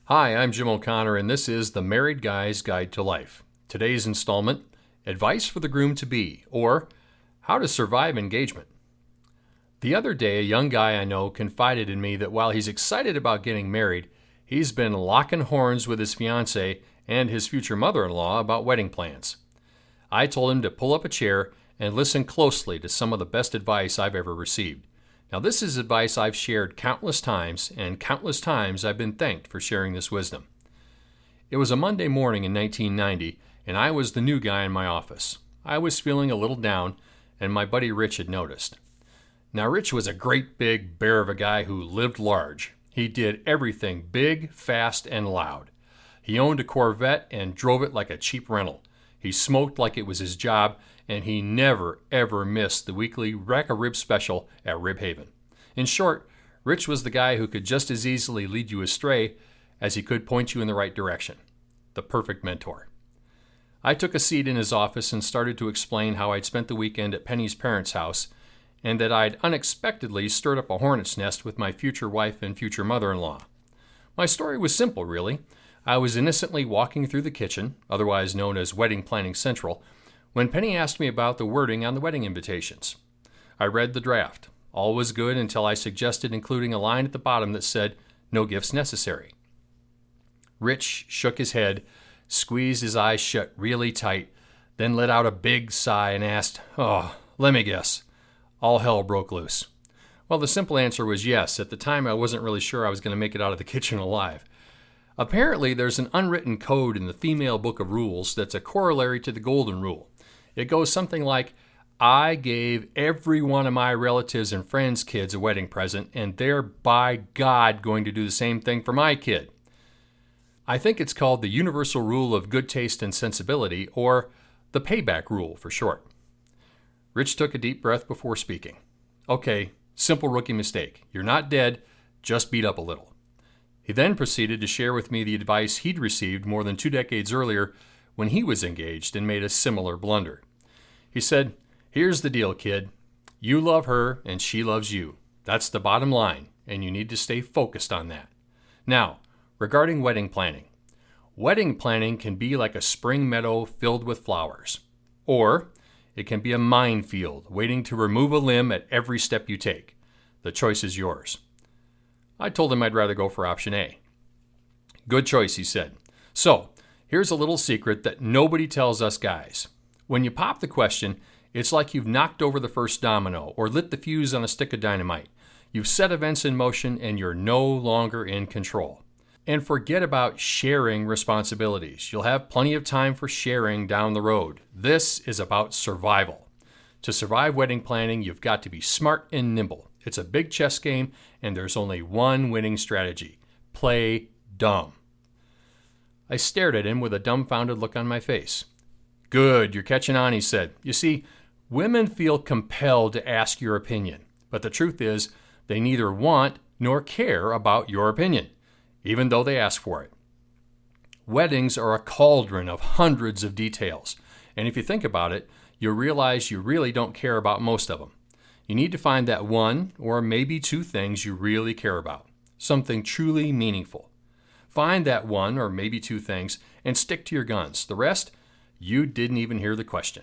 Hi, I'm Jim O'Connor, and this is The Married Guy's Guide to Life. Today's installment, Advice for the Groom-to-be, or How to Survive Engagement. The other day, a young guy I know confided in me that while he's excited about getting married, he's been locking horns with his fiancée and his future mother-in-law about wedding plans. I told him to pull up a chair and listen closely to some of the best advice I've ever received. Now, this is advice I've shared countless times, and countless times I've been thanked for sharing this wisdom. It was a Monday morning in 1990, and I was the new guy in my office. I was feeling a little down, and my buddy Rich had noticed. Now, Rich was a great big bear of a guy who lived large. He did everything big, fast, and loud. He owned a Corvette and drove it like a cheap rental. He smoked like it was his job, and he never, ever missed the weekly Rack-A-Rib special at Rib Haven. In short, Rich was the guy who could just as easily lead you astray as he could point you in the right direction. The perfect mentor. I took a seat in his office and started to explain how I'd spent the weekend at Penny's parents' house and that I'd unexpectedly stirred up a hornet's nest with my future wife and future mother-in-law. My story was simple, really. I was innocently walking through the kitchen, otherwise known as Wedding Planning Central, when Penny asked me about the wording on the wedding invitations. I read the draft. All was good until I suggested including a line at the bottom that said, "No gifts necessary." Rich shook his head, squeezed his eyes shut really tight, then let out a big sigh and asked, let me guess. All hell broke loose. Well, the simple answer was yes. At the time, I wasn't really sure I was going to make it out of the kitchen alive. Apparently, there's an unwritten code in the female book of rules that's a corollary to the golden rule. It goes something like, I gave every one of my relatives and friends' kids a wedding present, and they're, by God, going to do the same thing for my kid. I think it's called the universal rule of good taste and sensibility, or the payback rule for short. Rich took a deep breath before speaking. Okay, simple rookie mistake. You're not dead, just beat up a little. He then proceeded to share with me the advice he'd received more than 2 decades earlier when he was engaged and made a similar blunder. He said, here's the deal, kid. You love her and she loves you. That's the bottom line, and you need to stay focused on that. Now, regarding wedding planning. Wedding planning can be like a spring meadow filled with flowers, or it can be a minefield waiting to remove a limb at every step you take. The choice is yours. I told him I'd rather go for option A. Good choice, he said. So, here's a little secret that nobody tells us guys. When you pop the question, it's like you've knocked over the first domino or lit the fuse on a stick of dynamite. You've set events in motion and you're no longer in control. And forget about sharing responsibilities. You'll have plenty of time for sharing down the road. This is about survival. To survive wedding planning, you've got to be smart and nimble. It's a big chess game, and there's only one winning strategy. Play dumb. I stared at him with a dumbfounded look on my face. Good, you're catching on, he said. You see, women feel compelled to ask your opinion, but the truth is they neither want nor care about your opinion, even though they ask for it. Weddings are a cauldron of hundreds of details, and if you think about it, you'll realize you really don't care about most of them. You need to find that one or maybe 2 things you really care about, something truly meaningful. Find that one or maybe 2 things and stick to your guns. The rest, you didn't even hear the question.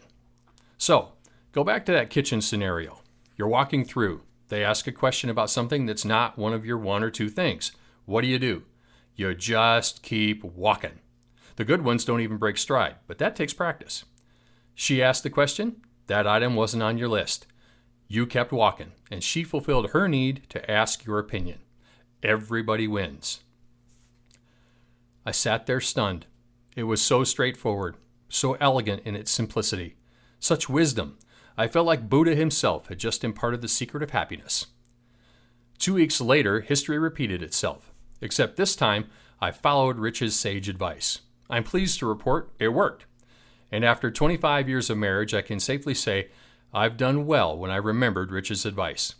So, go back to that kitchen scenario. You're walking through. They ask a question about something that's not one of your 1 or 2 things. What do? You just keep walking. The good ones don't even break stride, but that takes practice. She asked the question. That item wasn't on your list. You kept walking, and she fulfilled her need to ask your opinion. Everybody wins. I sat there stunned. It was so straightforward, so elegant in its simplicity, such wisdom. I felt like Buddha himself had just imparted the secret of happiness. 2 weeks later, history repeated itself, except this time I followed Rich's sage advice. I'm pleased to report it worked. And after 25 years of marriage, I can safely say I've done well when I remembered Rich's advice.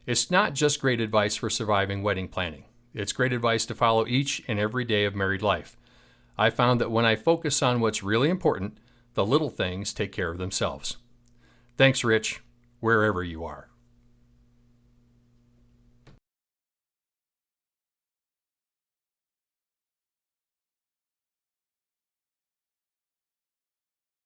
It's not just great advice for surviving wedding planning. It's great advice to follow each and every day of married life. I found that when I focus on what's really important, the little things take care of themselves. Thanks, Rich, wherever you are.